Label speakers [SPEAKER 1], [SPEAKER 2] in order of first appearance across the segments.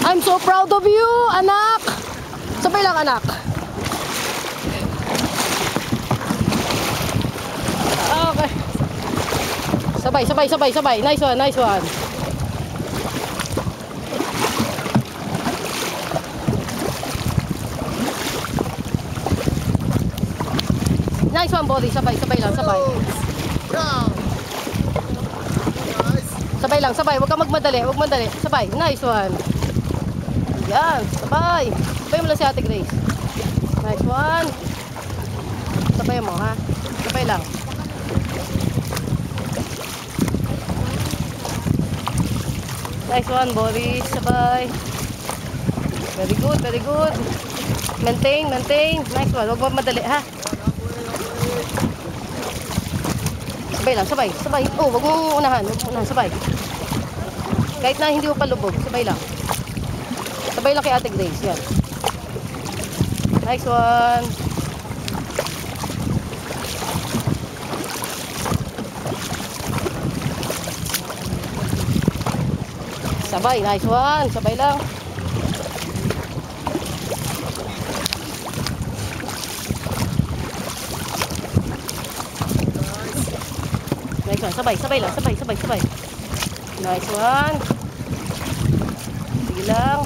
[SPEAKER 1] I'm so proud of you, anak. Sabay lang, anak. Okay. Sabay. Nice one. Nice one, Body. Sabay lang. Sabay. Huwag kang magmadali. Sabay. Nice one. Yan. Sabay mo lang si Ate Grace. Nice one. Sabay mo, ha? Sabay lang. Nice one, Boris. Sabay. Very good. Maintain. Nice one. Huwag mo madali, ha? Sabay. Oh, wag mong unahan. Sabay. Kahit na hindi mo palubog, sabay lang. Sabay lang kay Ate Grace. Yan. Nice one. Sabay. Nice one. Sabay lang. Nice one. Sabay lang. Nice one. Sige lang.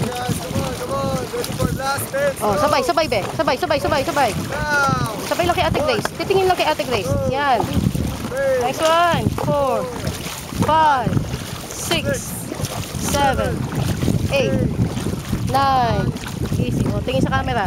[SPEAKER 2] Yes, come on. Ready for last 10.
[SPEAKER 1] Oh, sabay, be. Sabay.
[SPEAKER 2] Now.
[SPEAKER 1] Sabay lang kay Ate Grace. Titingin lang kay Ate Grace. Yan. Nice one. 4, 5, 6, 7, 8, 9. Easy. Oh, tingin sa camera.